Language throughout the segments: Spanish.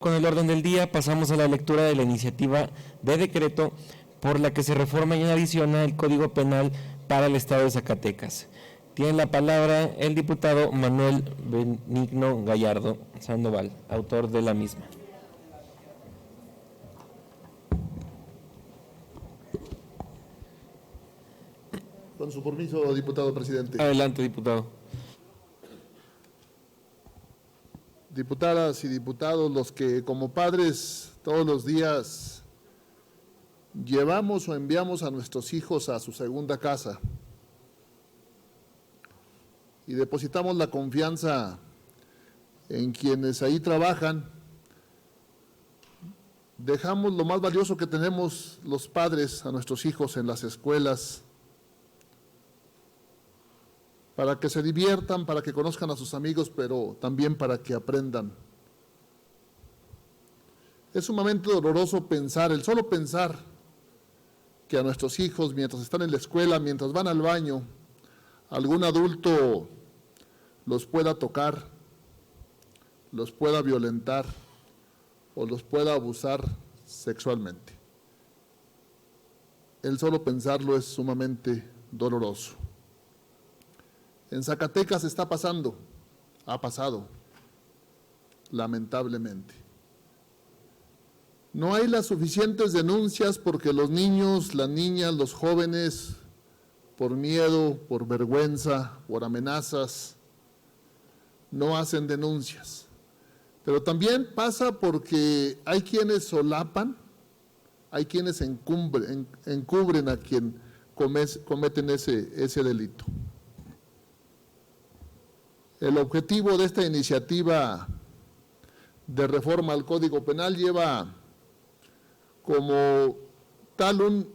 Con el orden del día pasamos a la lectura de la iniciativa de decreto por la que se reforma y adiciona el Código Penal para el Estado de Zacatecas. Tiene la palabra el diputado Manuel Benigno Gallardo Sandoval, autor de la misma. Con su permiso, diputado presidente. Adelante, diputado. Diputadas y diputados, los que como padres todos los días llevamos o enviamos a nuestros hijos a su segunda casa y depositamos la confianza en quienes ahí trabajan, dejamos lo más valioso que tenemos los padres a nuestros hijos en las escuelas, para que se diviertan, para que conozcan a sus amigos, pero también para que aprendan. Es sumamente doloroso pensar, el solo pensar que a nuestros hijos, mientras están en la escuela, mientras van al baño, algún adulto los pueda tocar, los pueda violentar o los pueda abusar sexualmente. El solo pensarlo es sumamente doloroso. En Zacatecas está pasando, ha pasado, lamentablemente. No hay las suficientes denuncias porque los niños, las niñas, los jóvenes, por miedo, por vergüenza, por amenazas, no hacen denuncias. Pero también pasa porque hay quienes solapan, hay quienes encubren a quien cometen ese delito. El objetivo de esta iniciativa de reforma al Código Penal lleva como tal un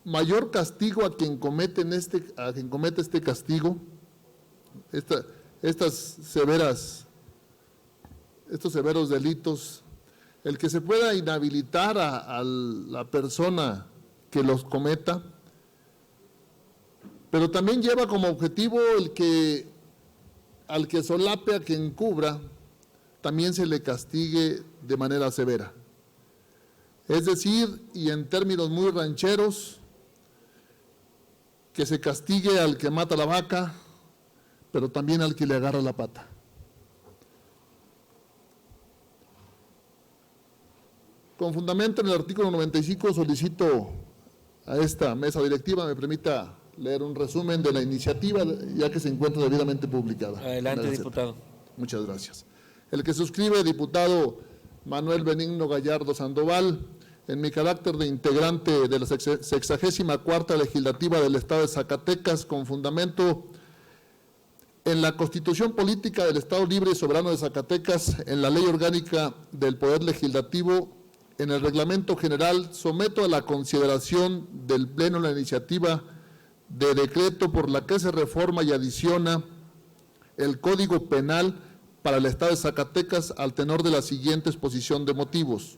mayor castigo a quien comete este castigo, estos severos delitos, el que se pueda inhabilitar a la persona que los cometa, pero también lleva como objetivo al que solape, a quien encubra, también se le castigue de manera severa. Es decir, y en términos muy rancheros, que se castigue al que mata la vaca, pero también al que le agarra la pata. Con fundamento en el artículo 95 solicito a esta mesa directiva me permita leer un resumen de la iniciativa, ya que se encuentra debidamente publicada. Adelante, diputado. Muchas gracias. El que suscribe, diputado Manuel Benigno Gallardo Sandoval, en mi carácter de integrante de la 64ª Legislativa del Estado de Zacatecas, con fundamento en la Constitución Política del Estado Libre y Soberano de Zacatecas, en la Ley Orgánica del Poder Legislativo, en el Reglamento General, someto a la consideración del Pleno la iniciativa de decreto por la que se reforma y adiciona el Código Penal para el Estado de Zacatecas al tenor de la siguiente exposición de motivos.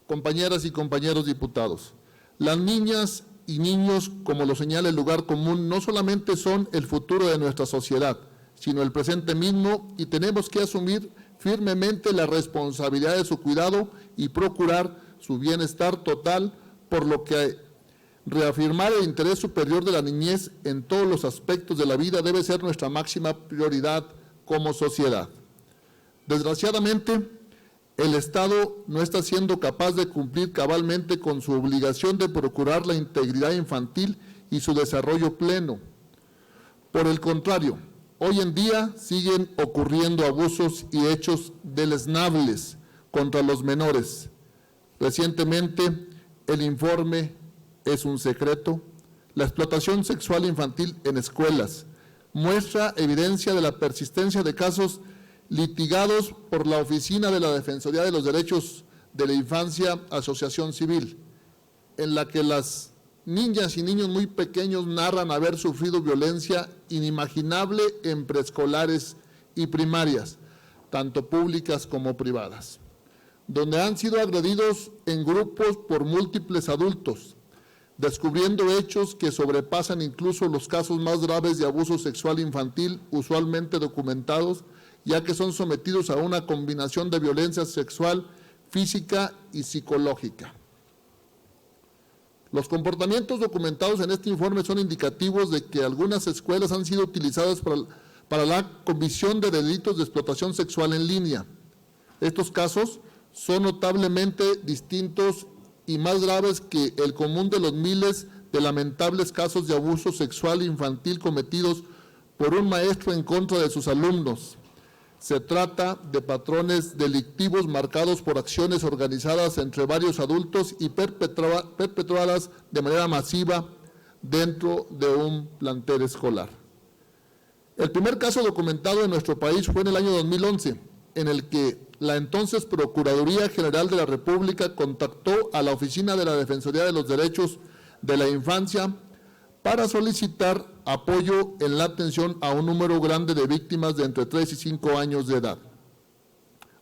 Compañeras y compañeros diputados, las niñas y niños, como lo señala el lugar común, no solamente son el futuro de nuestra sociedad, sino el presente mismo, y tenemos que asumir firmemente la responsabilidad de su cuidado y procurar su bienestar total, por lo que reafirmar el interés superior de la niñez en todos los aspectos de la vida debe ser nuestra máxima prioridad como sociedad. Desgraciadamente, el Estado no está siendo capaz de cumplir cabalmente con su obligación de procurar la integridad infantil y su desarrollo pleno. Por el contrario, hoy en día siguen ocurriendo abusos y hechos deleznables contra los menores. Recientemente, el informe ¿Es un secreto? La explotación sexual infantil en escuelas muestra evidencia de la persistencia de casos litigados por la Oficina de la Defensoría de los Derechos de la Infancia, Asociación Civil, en la que las niñas y niños muy pequeños narran haber sufrido violencia inimaginable en preescolares y primarias, tanto públicas como privadas, donde han sido agredidos en grupos por múltiples adultos, descubriendo hechos que sobrepasan incluso los casos más graves de abuso sexual infantil usualmente documentados, ya que son sometidos a una combinación de violencia sexual física y psicológica. Los comportamientos documentados en este informe son indicativos de que algunas escuelas han sido utilizadas para la comisión de delitos de explotación sexual en línea. Estos casos son notablemente distintos y más graves que el común de los miles de lamentables casos de abuso sexual infantil cometidos por un maestro en contra de sus alumnos. Se trata de patrones delictivos marcados por acciones organizadas entre varios adultos y perpetradas de manera masiva dentro de un plantel escolar. El primer caso documentado en nuestro país fue en el año 2011, en el que la entonces Procuraduría General de la República contactó a la Oficina de la Defensoría de los Derechos de la Infancia para solicitar apoyo en la atención a un número grande de víctimas de entre 3 y 5 años de edad.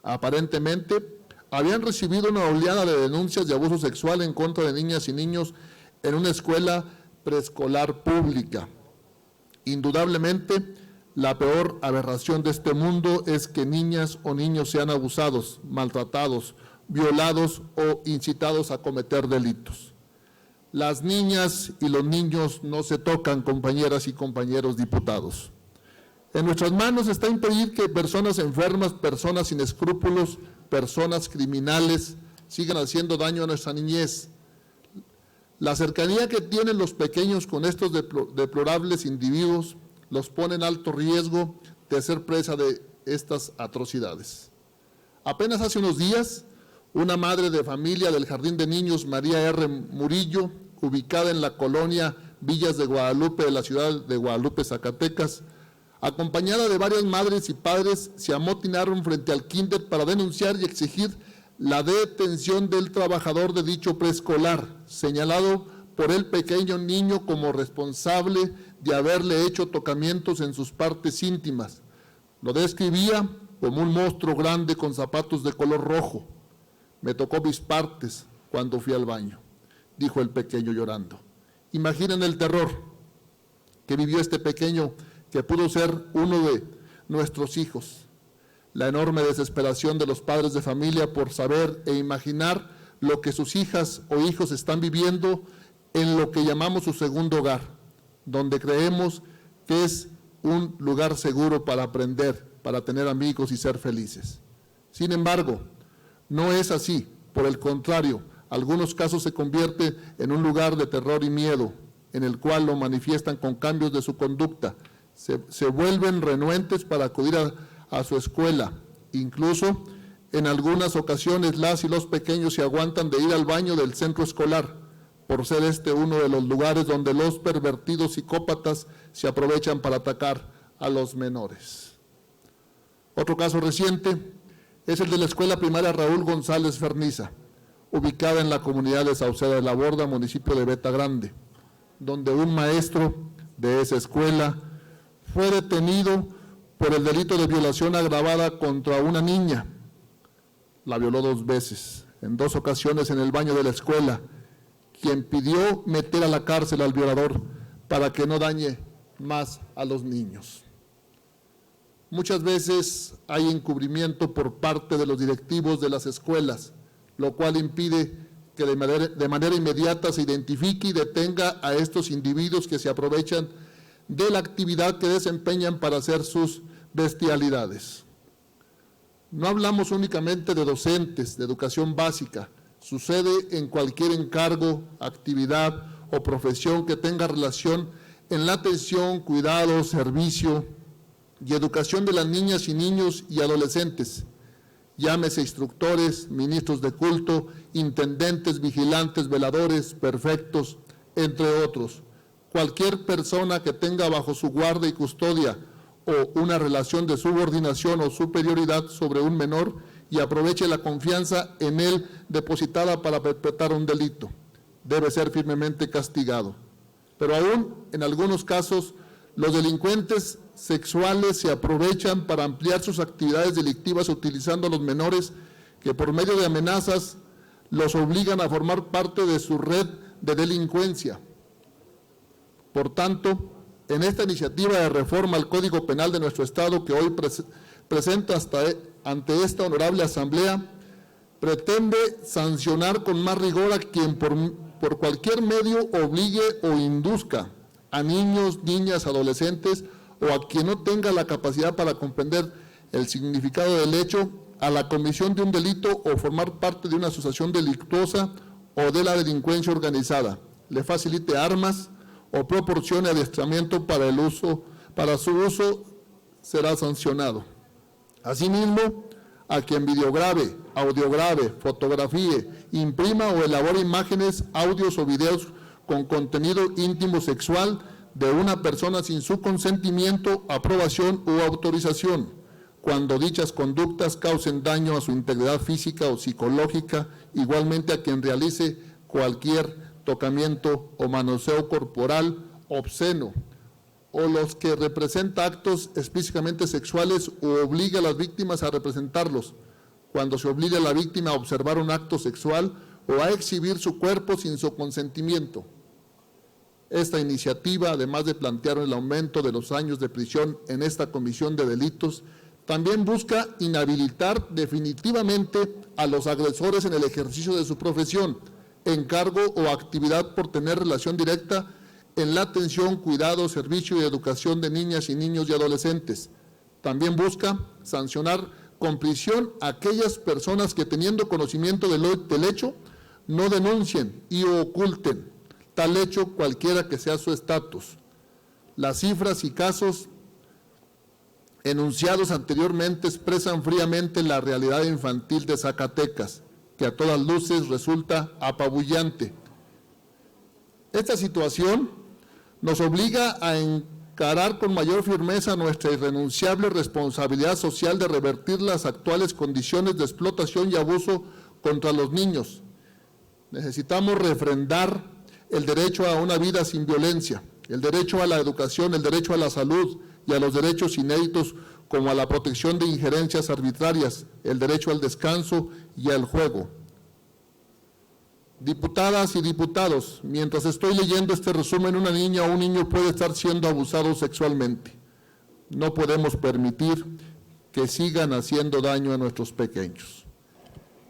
Aparentemente, habían recibido una oleada de denuncias de abuso sexual en contra de niñas y niños en una escuela preescolar pública. Indudablemente, la peor aberración de este mundo es que niñas o niños sean abusados, maltratados, violados o incitados a cometer delitos. Las niñas y los niños no se tocan, compañeras y compañeros diputados. En nuestras manos está impedir que personas enfermas, personas sin escrúpulos, personas criminales sigan haciendo daño a nuestra niñez. La cercanía que tienen los pequeños con estos deplorables individuos los pone en alto riesgo de ser presa de estas atrocidades. Apenas hace unos días, una madre de familia del Jardín de Niños María R. Murillo, ubicada en la colonia Villas de Guadalupe de la ciudad de Guadalupe, Zacatecas, acompañada de varias madres y padres, se amotinaron frente al kinder para denunciar y exigir la detención del trabajador de dicho preescolar, señalado por el pequeño niño como responsable de haberle hecho tocamientos en sus partes íntimas. Lo describía como un monstruo grande con zapatos de color rojo. Me tocó mis partes cuando fui al baño, dijo el pequeño llorando. Imaginen el terror que vivió este pequeño que pudo ser uno de nuestros hijos, la enorme desesperación de los padres de familia por saber e imaginar lo que sus hijas o hijos están viviendo en lo que llamamos su segundo hogar, donde creemos que es un lugar seguro para aprender, para tener amigos y ser felices. Sin embargo, no es así. Por el contrario, algunos casos se convierte en un lugar de terror y miedo, en el cual lo manifiestan con cambios de su conducta. Se vuelven renuentes para acudir a su escuela. Incluso, en algunas ocasiones, las y los pequeños se aguantan de ir al baño del centro escolar, por ser este uno de los lugares donde los pervertidos psicópatas se aprovechan para atacar a los menores. Otro caso reciente es el de la escuela primaria Raúl González Ferniza, ubicada en la comunidad de Sauceda de la Borda, municipio de Beta Grande, donde un maestro de esa escuela fue detenido por el delito de violación agravada contra una niña. La violó 2 veces, en 2 ocasiones en el baño de la escuela, quien pidió meter a la cárcel al violador para que no dañe más a los niños. Muchas veces hay encubrimiento por parte de los directivos de las escuelas, lo cual impide que de manera inmediata se identifique y detenga a estos individuos que se aprovechan de la actividad que desempeñan para hacer sus bestialidades. No hablamos únicamente de docentes de educación básica, sucede en cualquier encargo, actividad o profesión que tenga relación en la atención, cuidado, servicio y educación de las niñas y niños y adolescentes. Llámese instructores, ministros de culto, intendentes, vigilantes, veladores, perfectos, entre otros. Cualquier persona que tenga bajo su guarda y custodia o una relación de subordinación o superioridad sobre un menor y aproveche la confianza en él depositada para perpetrar un delito, debe ser firmemente castigado. Pero aún en algunos casos, los delincuentes sexuales se aprovechan para ampliar sus actividades delictivas utilizando a los menores que por medio de amenazas los obligan a formar parte de su red de delincuencia. Por tanto, en esta iniciativa de reforma al Código Penal de nuestro Estado que hoy presenta ante esta honorable Asamblea, pretende sancionar con más rigor a quien por cualquier medio obligue o induzca a niños, niñas, adolescentes o a quien no tenga la capacidad para comprender el significado del hecho a la comisión de un delito o formar parte de una asociación delictuosa o de la delincuencia organizada, le facilite armas o proporcione adiestramiento para su uso, será sancionado. Asimismo, a quien videograve, audiograve, fotografíe, imprima o elabore imágenes, audios o videos con contenido íntimo sexual de una persona sin su consentimiento, aprobación u autorización, cuando dichas conductas causen daño a su integridad física o psicológica, igualmente a quien realice cualquier tocamiento o manoseo corporal obsceno, o los que representa actos explícitamente sexuales o obliga a las víctimas a representarlos, cuando se obliga a la víctima a observar un acto sexual o a exhibir su cuerpo sin su consentimiento. Esta iniciativa, además de plantear el aumento de los años de prisión en esta comisión de delitos, también busca inhabilitar definitivamente a los agresores en el ejercicio de su profesión, encargo o actividad por tener relación directa en la atención, cuidado, servicio y educación de niñas y niños y adolescentes. También busca sancionar con prisión a aquellas personas que, teniendo conocimiento del hecho, no denuncien y oculten tal hecho cualquiera que sea su estatus. Las cifras y casos enunciados anteriormente expresan fríamente la realidad infantil de Zacatecas, que a todas luces resulta apabullante. Esta situación nos obliga a encarar con mayor firmeza nuestra irrenunciable responsabilidad social de revertir las actuales condiciones de explotación y abuso contra los niños. Necesitamos refrendar el derecho a una vida sin violencia, el derecho a la educación, el derecho a la salud y a los derechos inéditos como a la protección de injerencias arbitrarias, el derecho al descanso y al juego. Diputadas y diputados, mientras estoy leyendo este resumen, una niña o un niño puede estar siendo abusado sexualmente. No podemos permitir que sigan haciendo daño a nuestros pequeños.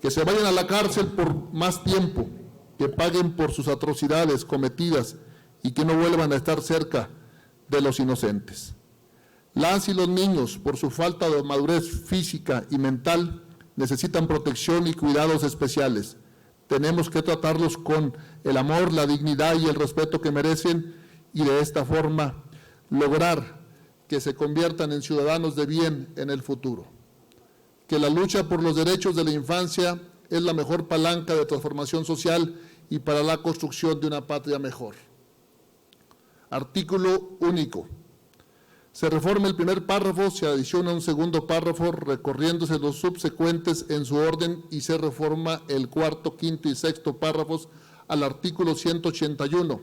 Que se vayan a la cárcel por más tiempo, que paguen por sus atrocidades cometidas y que no vuelvan a estar cerca de los inocentes. Las y los niños, por su falta de madurez física y mental, necesitan protección y cuidados especiales. Tenemos que tratarlos con el amor, la dignidad y el respeto que merecen y de esta forma lograr que se conviertan en ciudadanos de bien en el futuro. Que la lucha por los derechos de la infancia es la mejor palanca de transformación social y para la construcción de una patria mejor. Artículo único. Se reforma el primer párrafo, se adiciona un segundo párrafo recorriéndose los subsecuentes en su orden y se reforma el cuarto, quinto y sexto párrafos al artículo 181.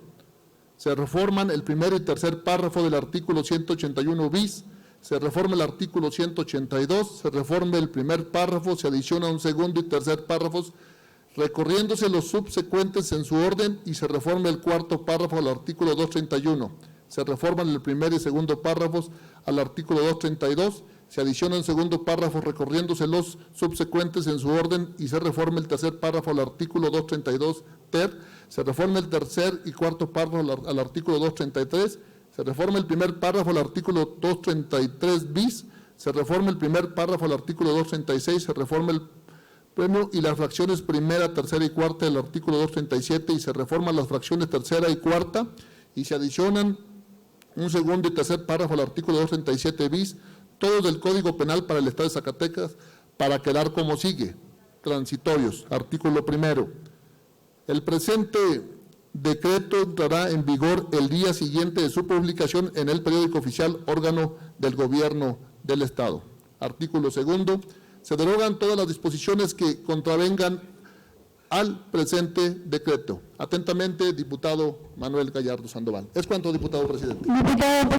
Se reforman el primero y tercer párrafo del artículo 181 bis, se reforma el artículo 182, se reforma el primer párrafo, se adiciona un segundo y tercer párrafos recorriéndose los subsecuentes en su orden y se reforma el cuarto párrafo al artículo 231. Se reforman el primer y segundo párrafos al artículo 232, se adiciona un segundo párrafo recorriéndose los subsecuentes en su orden y se reforma el tercer párrafo al artículo 232 ter, se reforma el tercer y cuarto párrafo al artículo 233, se reforma el primer párrafo al artículo 233 bis, se reforma el primer párrafo al artículo 236, se reforma el premio y las fracciones primera, tercera y cuarta del artículo 237 y se reforman las fracciones tercera y cuarta y se adicionan un segundo y tercer párrafo al artículo 237 bis, todos del Código Penal para el Estado de Zacatecas, para quedar como sigue. Transitorios. Artículo primero. El presente decreto entrará en vigor el día siguiente de su publicación en el periódico oficial, órgano del Gobierno del Estado. Artículo segundo. Se derogan todas las disposiciones que contravengan al presente decreto. Atentamente, diputado Manuel Gallardo Sandoval. Es cuanto, diputado presidente.